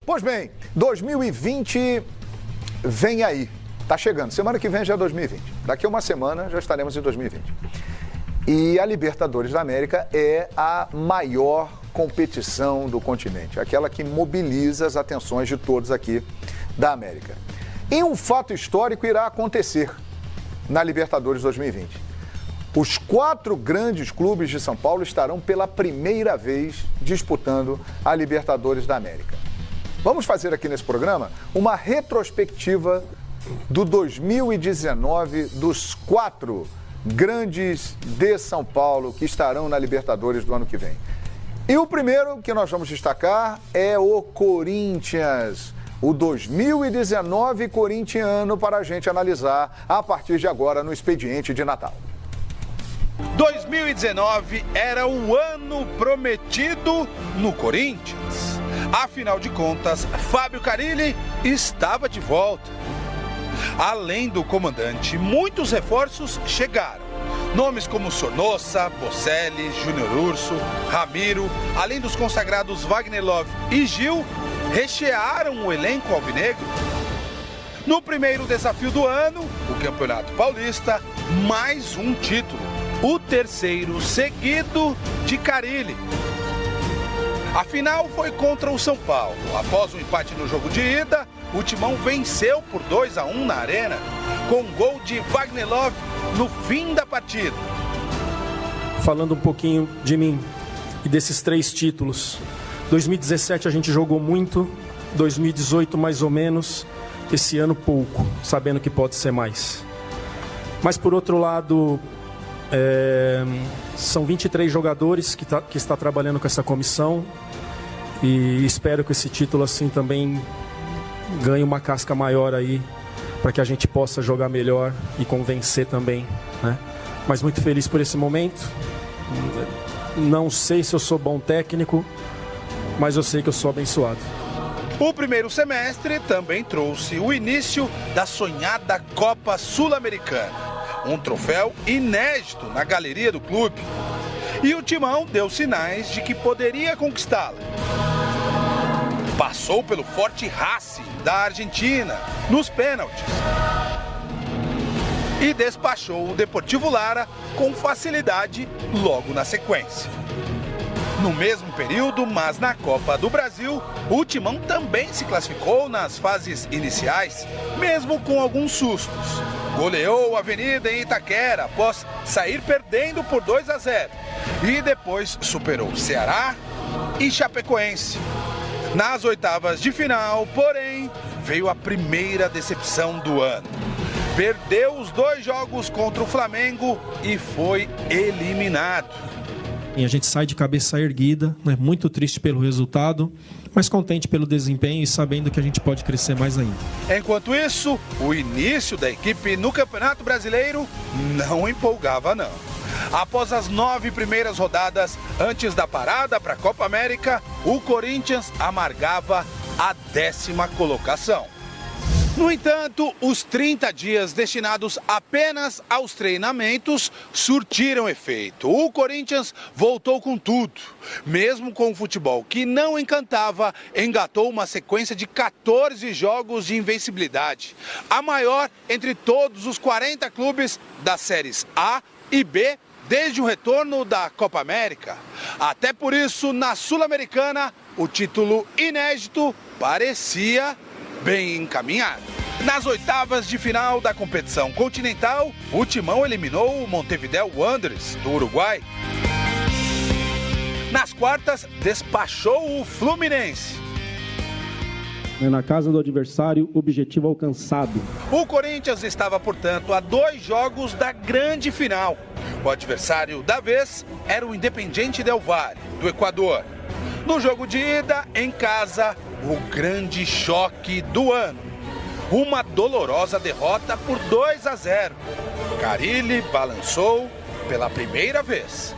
Pois bem, 2020 vem aí, tá chegando. Semana que vem já é 2020. Daqui a uma semana já estaremos em 2020. E a Libertadores da América é a maior competição do continente, aquela que mobiliza as atenções de todos aqui da América. E um fato histórico irá acontecer na Libertadores 2020. Os 4 grandes clubes de São Paulo estarão pela primeira vez disputando a Libertadores da América. Vamos fazer aqui nesse programa uma retrospectiva do 2019 dos 4 grandes de São Paulo que estarão na Libertadores do ano que vem. E o primeiro que nós vamos destacar é o Corinthians, o 2019 corintiano, para a gente analisar a partir de agora no Expediente de Natal. 2019 era o ano prometido no Corinthians. Afinal de contas, Fábio Carille estava de volta. Além do comandante, muitos reforços chegaram. Nomes como Sornosa, Bocelli, Júnior Urso, Ramiro, além dos consagrados Wagner Love e Gil, rechearam o elenco alvinegro. No primeiro desafio do ano, o Campeonato Paulista, mais um título. O terceiro seguido de Carille. A final foi contra o São Paulo. Após um empate no jogo de ida, o Timão venceu por 2-1 na Arena, com um gol de Wagner Love no fim da partida. Falando um pouquinho de mim e desses 3 títulos. 2017 a gente jogou muito, 2018 mais ou menos, esse ano pouco, sabendo que pode ser mais. Mas por outro lado, são 23 jogadores que está trabalhando com essa comissão e espero que esse título assim também ganhe uma casca maior aí para que a gente possa jogar melhor e convencer também, né? Mas muito feliz por esse momento. Não sei se eu sou bom técnico, mas eu sei que eu sou abençoado. O primeiro semestre também trouxe o início da sonhada Copa Sul-Americana. Um troféu inédito na galeria do clube. E o Timão deu sinais de que poderia conquistá-la. Passou pelo forte Racing da Argentina, nos pênaltis. E despachou o Deportivo Lara com facilidade logo na sequência. No mesmo período, mas na Copa do Brasil, o Timão também se classificou nas fases iniciais, mesmo com alguns sustos. Goleou a Avenida em Itaquera após sair perdendo por 2-0 e depois superou Ceará e Chapecoense. Nas oitavas de final, porém, veio a primeira decepção do ano. Perdeu os 2 jogos contra o Flamengo e foi eliminado. E a gente sai de cabeça erguida, né? Muito triste pelo resultado, mas contente pelo desempenho e sabendo que a gente pode crescer mais ainda. Enquanto isso, o início da equipe no Campeonato Brasileiro não empolgava, não. Após as 9 primeiras rodadas, antes da parada para a Copa América, o Corinthians amargava a 10ª colocação. No entanto, os 30 dias destinados apenas aos treinamentos surtiram efeito. O Corinthians voltou com tudo. Mesmo com o futebol que não encantava, engatou uma sequência de 14 jogos de invencibilidade. A maior entre todos os 40 clubes das séries A e B desde o retorno da Copa América. Até por isso, na Sul-Americana, o título inédito parecia bem encaminhado. Nas oitavas de final da competição continental, o Timão eliminou o Montevideo Wanderers, do Uruguai. Nas quartas, despachou o Fluminense. Na casa do adversário, objetivo alcançado. O Corinthians estava, portanto, a 2 jogos da grande final. O adversário da vez era o Independiente Del Valle, do Equador. No jogo de ida, em casa, o grande choque do ano. Uma dolorosa derrota por 2-0. Carille balançou pela primeira vez.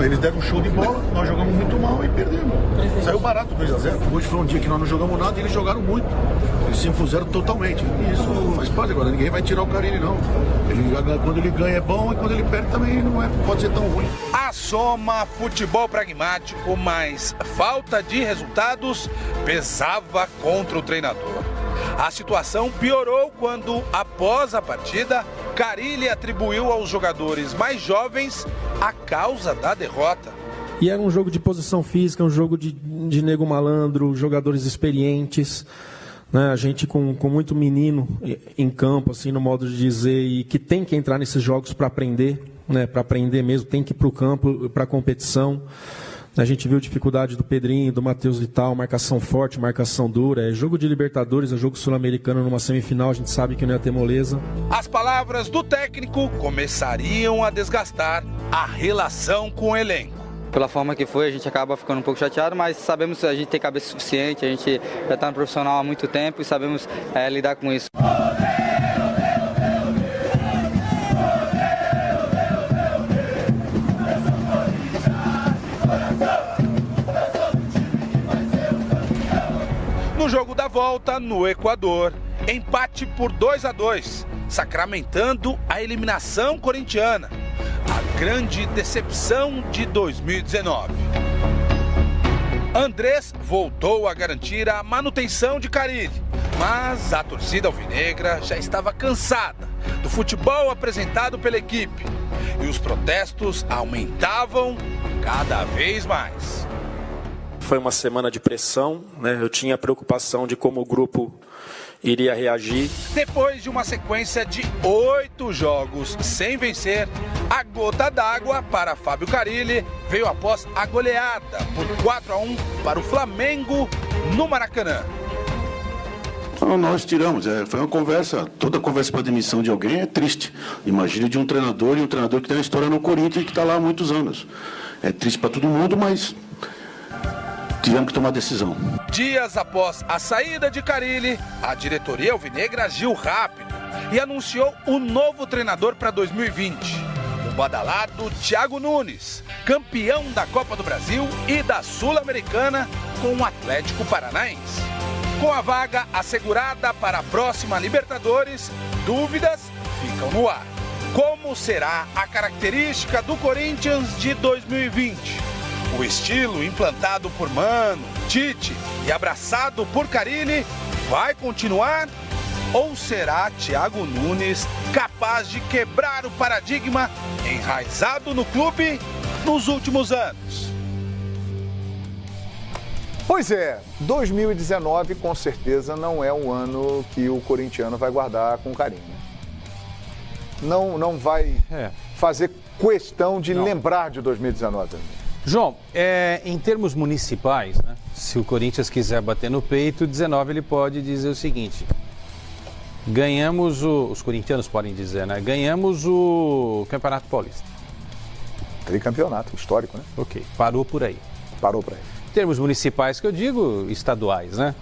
Eles deram um show de bola, nós jogamos muito mal e perdemos. Saiu barato 2-0. Hoje foi um dia que nós não jogamos nada e eles jogaram muito. Eles se impuseram totalmente. E isso faz parte agora, ninguém vai tirar o Carille, não. Quando ele ganha é bom e quando ele perde também não pode ser tão ruim. A soma futebol pragmático, mas falta de resultados pesava contra o treinador. A situação piorou quando, após a partida, Carille atribuiu aos jogadores mais jovens a causa da derrota. E era um jogo de posição física, um jogo de nego malandro, jogadores experientes, né? A gente com muito menino em campo, assim, no modo de dizer, e que tem que entrar nesses jogos para aprender, né? Para aprender mesmo, tem que ir para o campo, para a competição. A gente viu dificuldade do Pedrinho, do Matheus Vital, marcação forte, marcação dura. É jogo de Libertadores, é jogo sul-americano numa semifinal, a gente sabe que não ia ter moleza. As palavras do técnico começariam a desgastar a relação com o elenco. Pela forma que foi, a gente acaba ficando um pouco chateado, mas sabemos que a gente tem cabeça suficiente, a gente já está no profissional há muito tempo e sabemos lidar com isso. No jogo da volta, no Equador, empate por 2-2, sacramentando a eliminação corintiana, a grande decepção de 2019. Andrés voltou a garantir a manutenção de Carille, mas a torcida alvinegra já estava cansada do futebol apresentado pela equipe e os protestos aumentavam cada vez mais. Foi uma semana de pressão, né? Eu tinha preocupação de como o grupo iria reagir. Depois de uma sequência de 8 jogos sem vencer, a gota d'água para Fábio Carille veio após a goleada por 4-1 para o Flamengo no Maracanã. Nós tiramos, foi uma conversa, toda conversa para demissão de alguém é triste. Imagine de um treinador, e um treinador que tem uma história no Corinthians e que está lá há muitos anos. É triste para todo mundo, mas tivemos que tomar decisão. Dias após a saída de Carille, a diretoria alvinegra agiu rápido e anunciou o novo treinador para 2020. O badalado Thiago Nunes, campeão da Copa do Brasil e da Sul-Americana com o Atlético Paranaense. Com a vaga assegurada para a próxima Libertadores, dúvidas ficam no ar. Como será a característica do Corinthians de 2020? O estilo implantado por Mano, Tite e abraçado por Carille vai continuar? Ou será Thiago Nunes capaz de quebrar o paradigma enraizado no clube nos últimos anos? Pois é, 2019 com certeza não é um ano que o corintiano vai guardar com carinho. Não vai fazer questão de lembrar de 2019. João, em termos municipais, né, se o Corinthians quiser bater no peito, 19 ele pode dizer o seguinte: ganhamos os corintianos podem dizer, né? Ganhamos o Campeonato Paulista. Tricampeonato, histórico, né? Ok, parou por aí. Parou por aí. Em termos municipais, que eu digo, estaduais, né?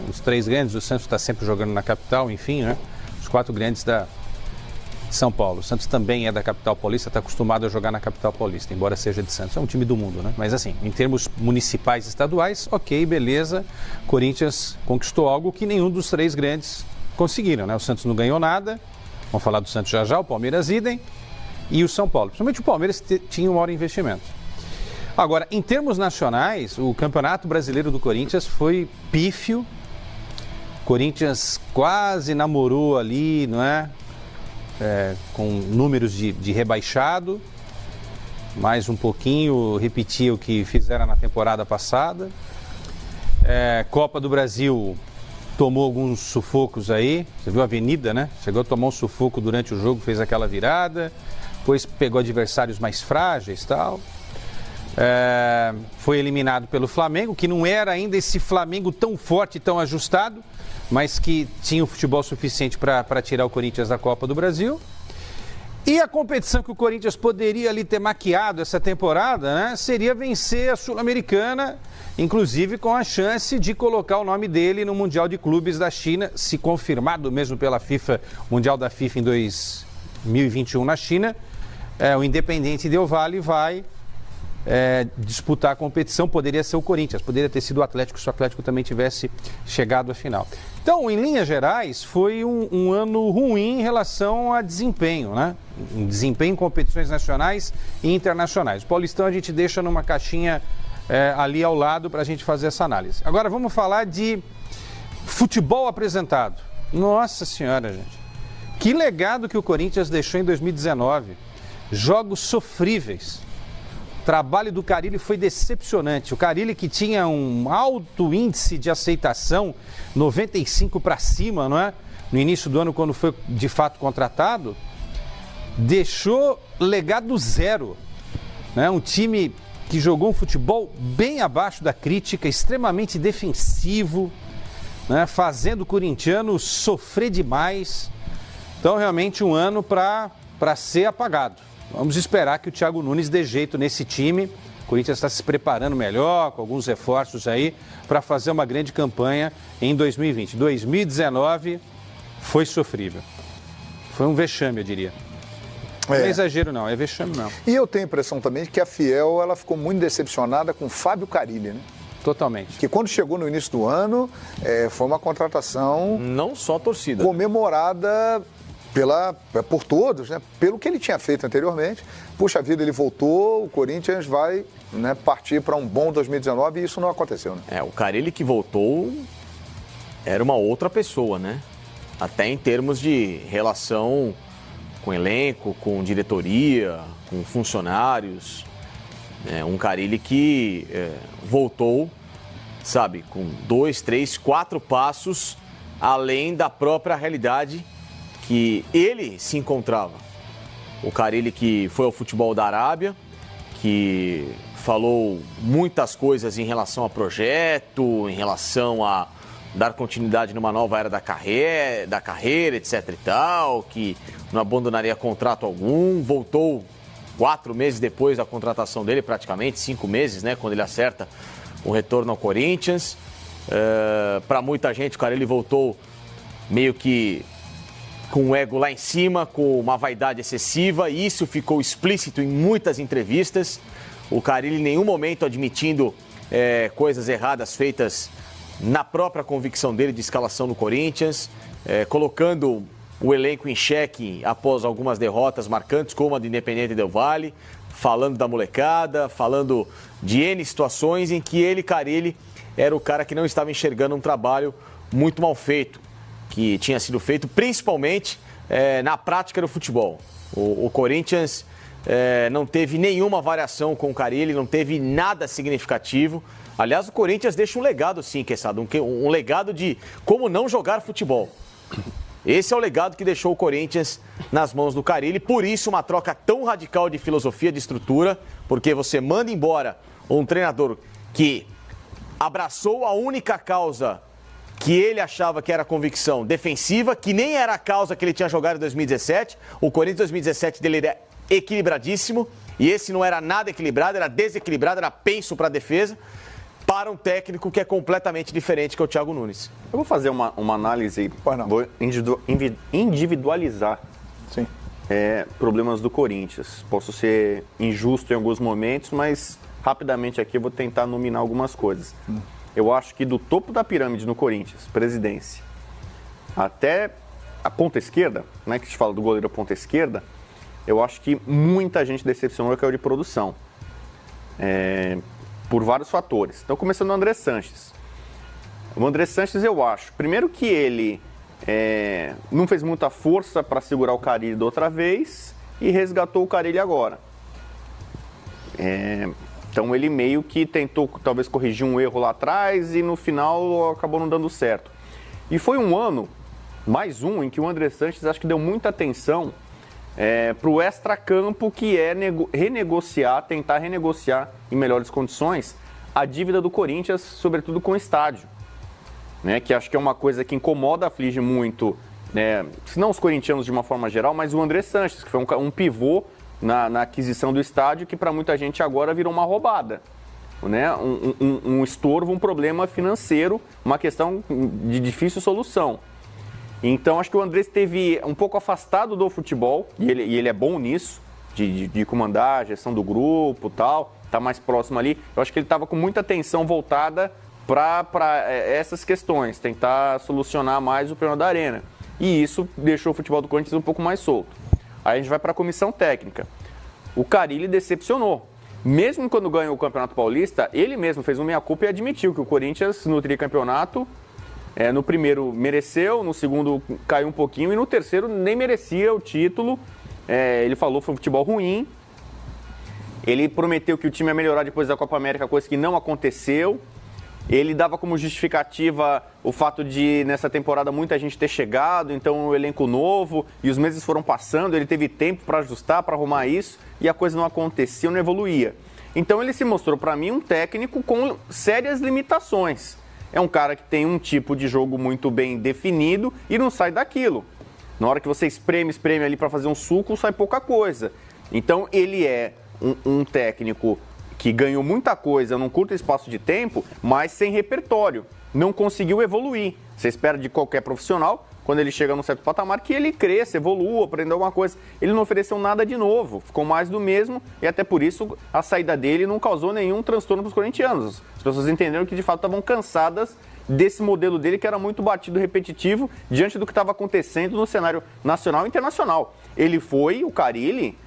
Os 3 grandes, o Santos está sempre jogando na capital, enfim, né? Os 4 grandes da São Paulo. O Santos também é da capital paulista, está acostumado a jogar na capital paulista, embora seja de Santos. É um time do mundo, né? Mas assim, em termos municipais e estaduais, ok, beleza. Corinthians conquistou algo que nenhum dos 3 grandes conseguiram, né? O Santos não ganhou nada, vamos falar do Santos já já, o Palmeiras idem, e o São Paulo. Principalmente o Palmeiras tinha um maior investimento. Agora, em termos nacionais, o Campeonato Brasileiro do Corinthians foi pífio. Corinthians quase namorou ali, não é? Com números de rebaixado, mais um pouquinho, repetia o que fizeram na temporada passada. Copa do Brasil tomou alguns sufocos aí, você viu a Avenida, né? Chegou a tomar um sufoco durante o jogo, fez aquela virada, depois pegou adversários mais frágeis e tal. Foi eliminado pelo Flamengo, que não era ainda esse Flamengo tão forte e tão ajustado, mas que tinha o futebol suficiente para tirar o Corinthians da Copa do Brasil. E a competição que o Corinthians poderia ali ter maquiado essa temporada, né, seria vencer a Sul-Americana, inclusive com a chance de colocar o nome dele no Mundial de Clubes da China, se confirmado mesmo pela FIFA, Mundial da FIFA em 2021 na China. O Independiente Del Valle vai disputar a competição, poderia ser o Corinthians, poderia ter sido o Atlético se o Atlético também tivesse chegado à final. Então, em linhas gerais, foi um ano ruim em relação a desempenho, né? Em desempenho em competições nacionais e internacionais. O Paulistão a gente deixa numa caixinha ali ao lado para a gente fazer essa análise. Agora vamos falar de futebol apresentado. Nossa Senhora, gente. Que legado que o Corinthians deixou em 2019. Jogos sofríveis. O trabalho do Carille foi decepcionante. O Carille, que tinha um alto índice de aceitação, 95 para cima, não é? No início do ano, quando foi de fato contratado, deixou legado zero. Né? Um time que jogou um futebol bem abaixo da crítica, extremamente defensivo, né? Fazendo o corintiano sofrer demais. Então, realmente, um ano para ser apagado. Vamos esperar que o Thiago Nunes dê jeito nesse time. O Corinthians está se preparando melhor, com alguns reforços aí, para fazer uma grande campanha em 2020. 2019 foi sofrível. Foi um vexame, eu diria. Não é exagero, não. É vexame, não. E eu tenho a impressão também de que a Fiel ela ficou muito decepcionada com o Fábio Carille, né? Totalmente. Que quando chegou no início do ano, foi uma contratação... Não só a torcida. Comemorada por todos, né? Pelo que ele tinha feito anteriormente. Puxa vida, ele voltou, o Corinthians vai, né, partir para um bom 2019 e isso não aconteceu, né? O Carille que voltou era uma outra pessoa, né? Até em termos de relação com elenco, com diretoria, com funcionários. Um Carille que voltou, sabe, com 2, 3, 4 passos além da própria realidade que ele se encontrava. O Carille que foi ao futebol da Arábia, que falou muitas coisas em relação a projeto, em relação a dar continuidade numa nova era da carreira, etc e tal, que não abandonaria contrato algum, voltou 4 meses depois da contratação dele, praticamente 5 meses, né, quando ele acerta o retorno ao Corinthians. Para muita gente, o Carille voltou meio que com o ego lá em cima, com uma vaidade excessiva, e isso ficou explícito em muitas entrevistas. O Carille em nenhum momento admitindo coisas erradas feitas na própria convicção dele de escalação no Corinthians, colocando o elenco em xeque após algumas derrotas marcantes, como a do Independiente Del Valle, falando da molecada, falando de N situações em que ele, Carille, era o cara que não estava enxergando um trabalho muito mal feito, que tinha sido feito principalmente na prática do futebol. O Corinthians não teve nenhuma variação com o Carille, não teve nada significativo. Aliás, o Corinthians deixa um legado, sim, Quesada, um legado de como não jogar futebol. Esse é o legado que deixou o Corinthians nas mãos do Carille. Por isso, uma troca tão radical de filosofia, de estrutura, porque você manda embora um treinador que abraçou a única causa que ele achava que era convicção defensiva, que nem era a causa que ele tinha jogado em 2017. O Corinthians 2017 dele era equilibradíssimo, e esse não era nada equilibrado, era desequilibrado, era penso para a defesa, para um técnico que é completamente diferente, que é o Thiago Nunes. Eu vou fazer uma análise, vou individualizar problemas do Corinthians. Posso ser injusto em alguns momentos, mas rapidamente aqui eu vou tentar nominar algumas coisas. Eu acho que do topo da pirâmide no Corinthians, presidência, até a ponta esquerda, né, que a gente fala do goleiro ponta esquerda, eu acho que muita gente decepcionou que é o de produção. Por vários fatores. Então, começando no André Sanches. O André Sanches, eu acho, primeiro que ele não fez muita força para segurar o Carille da outra vez e resgatou o Carille agora. Então, ele meio que tentou, talvez, corrigir um erro lá atrás e, no final, acabou não dando certo. E foi um ano, mais um, em que o André Sanches, acho que deu muita atenção para o extracampo, que é tentar renegociar em melhores condições a dívida do Corinthians, sobretudo com o estádio, né? Que acho que é uma coisa que incomoda, aflige muito, se não os corintianos de uma forma geral, mas o André Sanches, que foi um pivô na aquisição do estádio, que para muita gente agora virou uma roubada, né? Um estorvo, um problema financeiro, uma questão de difícil solução. Então, acho que o André esteve um pouco afastado do futebol, e ele é bom nisso, de comandar a gestão do grupo e tal, mais próximo ali. Eu acho que ele estava com muita atenção voltada para essas questões, tentar solucionar mais o problema da Arena. E isso deixou o futebol do Corinthians um pouco mais solto. Aí a gente vai para a comissão técnica. O Carille decepcionou. Mesmo quando ganhou o Campeonato Paulista, ele mesmo fez um meia-culpa e admitiu que o Corinthians no tricampeonato, no primeiro mereceu, no segundo caiu um pouquinho e no terceiro nem merecia o título. Ele falou que foi um futebol ruim. Ele prometeu que o time ia melhorar depois da Copa América, coisa que não aconteceu. Ele dava como justificativa o fato de, nessa temporada, muita gente ter chegado, então um elenco novo, e os meses foram passando, ele teve tempo para ajustar, para arrumar isso, e a coisa não acontecia, não evoluía. Então ele se mostrou, para mim, um técnico com sérias limitações. É um cara que tem um tipo de jogo muito bem definido e não sai daquilo. Na hora que você espreme ali para fazer um suco, sai pouca coisa. Então ele é um técnico que ganhou muita coisa num curto espaço de tempo, mas sem repertório. Não conseguiu evoluir. Você espera de qualquer profissional, quando ele chega num certo patamar, que ele cresça, evolua, aprenda alguma coisa. Ele não ofereceu nada de novo, ficou mais do mesmo, e até por isso a saída dele não causou nenhum transtorno para os corintianos. As pessoas entenderam que de fato estavam cansadas desse modelo dele, que era muito batido, repetitivo, diante do que estava acontecendo no cenário nacional e internacional. Ele foi, o Carille,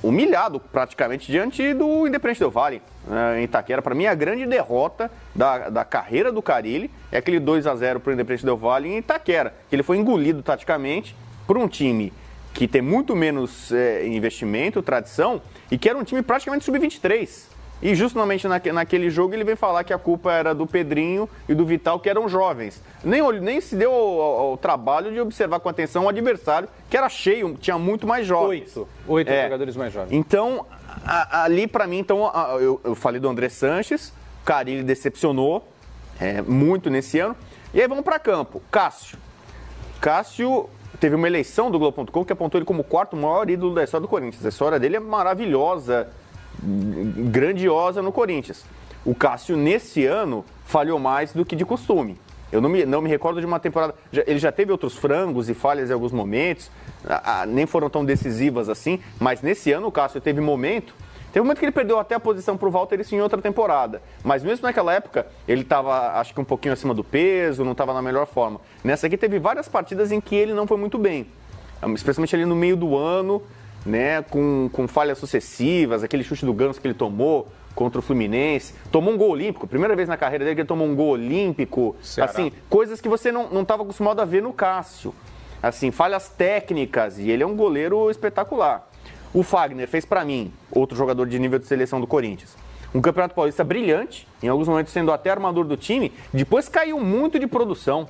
humilhado praticamente diante do Independente Del Valle, em Itaquera. Para mim, a grande derrota da carreira do Carille é aquele 2-0 para o Independente Del Valle em Itaquera, que ele foi engolido taticamente por um time que tem muito menos investimento, tradição, e que era um time praticamente sub-23. E justamente naquele jogo ele vem falar que a culpa era do Pedrinho e do Vital, que eram jovens. Nem se deu ao trabalho de observar com atenção o adversário, que era cheio, tinha muito mais jovens. Oito jogadores mais jovens. Então, ali para mim, eu falei do André Sanches, o Carille decepcionou muito nesse ano. E aí vamos para campo. Cássio teve uma eleição do Globo.com que apontou ele como o quarto maior ídolo da história do Corinthians. A história dele é maravilhosa, grandiosa no Corinthians. O Cássio, nesse ano, falhou mais do que de costume. Eu não me recordo de uma temporada... Ele já teve outros frangos e falhas em alguns momentos, nem foram tão decisivas assim, mas nesse ano o Cássio teve um momento que ele perdeu até a posição para o Walter, isso em outra temporada. Mas mesmo naquela época, ele estava, acho que um pouquinho acima do peso, não estava na melhor forma. Nessa aqui teve várias partidas em que ele não foi muito bem, especialmente ali no meio do ano, né, com falhas sucessivas, aquele chute do Ganso que ele tomou contra o Fluminense, tomou um gol olímpico, primeira vez na carreira dele que ele tomou um gol olímpico, Ceará. Assim, coisas que você não estava acostumado a ver no Cássio, assim, falhas técnicas, e ele é um goleiro espetacular. O Fagner fez para mim, outro jogador de nível de seleção do Corinthians, um Campeonato Paulista brilhante, em alguns momentos sendo até armador do time, depois caiu muito de produção,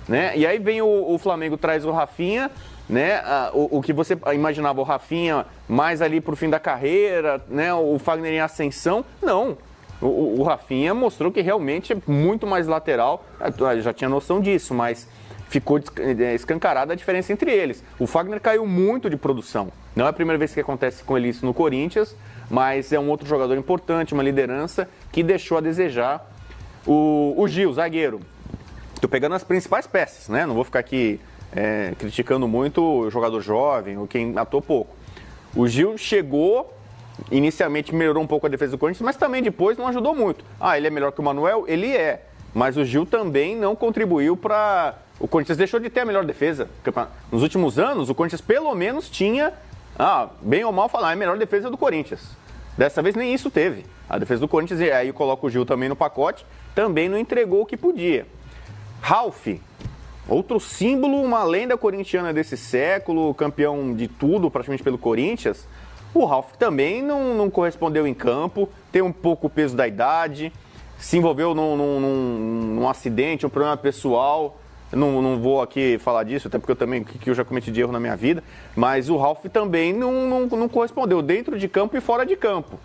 né, e aí vem o Flamengo, traz o Rafinha, né, o que você imaginava, o Rafinha mais ali pro fim da carreira, né, o Fagner em ascensão, não. O Rafinha mostrou que realmente é muito mais lateral, eu já tinha noção disso, mas ficou escancarada a diferença entre eles. O Fagner caiu muito de produção, não é a primeira vez que acontece com ele isso no Corinthians, mas é um outro jogador importante, uma liderança que deixou a desejar. O Gil, zagueiro, tô pegando as principais peças, né, não vou ficar aqui criticando muito o jogador jovem ou quem atuou pouco. O Gil chegou, inicialmente melhorou um pouco a defesa do Corinthians, mas também depois não ajudou muito. Ele é melhor que o Manuel? Ele é. Mas o Gil também não contribuiu para... O Corinthians deixou de ter a melhor defesa. Nos últimos anos, o Corinthians pelo menos tinha, bem ou mal falar, a melhor defesa do Corinthians. Dessa vez nem isso teve. A defesa do Corinthians, e aí coloca o Gil também no pacote, também não entregou o que podia. Ralf, outro símbolo, uma lenda corintiana desse século, campeão de tudo praticamente pelo Corinthians. O Ralf também não correspondeu em campo, tem um pouco o peso da idade, se envolveu num acidente, um problema pessoal. Não vou aqui falar disso, até porque eu já cometi de erro na minha vida, mas o Ralf também não correspondeu dentro de campo e fora de campo.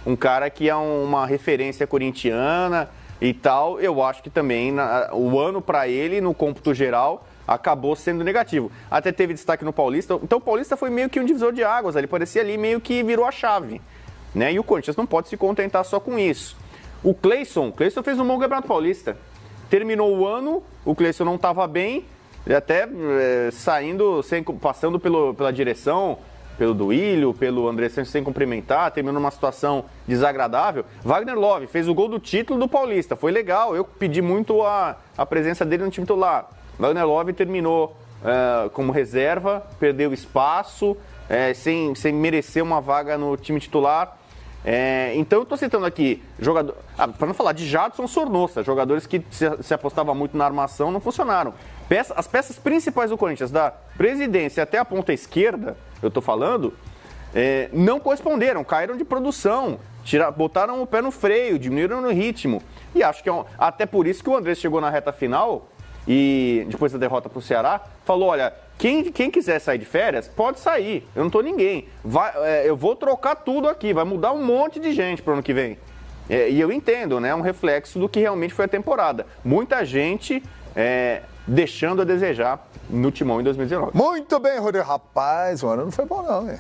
Um cara que é uma referência corintiana e tal, eu acho que também o ano para ele, no cômputo geral, acabou sendo negativo. Até teve destaque no Paulista, então o Paulista foi meio que um divisor de águas, ele parecia ali meio que virou a chave, né? E o Corinthians não pode se contentar só com isso. O Cleison fez um bom Campeonato Paulista, terminou o ano, o Cleison não estava bem, até passando pela direção, pelo Duílio, pelo André Sanches sem cumprimentar, terminou numa situação desagradável. Wagner Love fez o gol do título do Paulista, foi legal, eu pedi muito a presença dele no time titular. Wagner Love terminou como reserva, perdeu espaço, sem merecer uma vaga no time titular. Então eu estou citando aqui, para não falar de Jadson Sornosa, jogadores que se apostava muito na armação, não funcionaram. As peças principais do Corinthians, da presidência até a ponta esquerda, eu estou falando, não corresponderam, caíram de produção, botaram o pé no freio, diminuíram no ritmo. E acho que até por isso que o Andrés chegou na reta final e depois da derrota para o Ceará, falou, olha, quem quiser sair de férias, pode sair, eu não tô ninguém. Eu vou trocar tudo aqui, vai mudar um monte de gente para o ano que vem. E eu entendo, né? É um reflexo do que realmente foi a temporada. Muita gente deixando a desejar no Timão em 2019. Muito bem, Rodrigo. Rapaz, o ano não foi bom não, hein?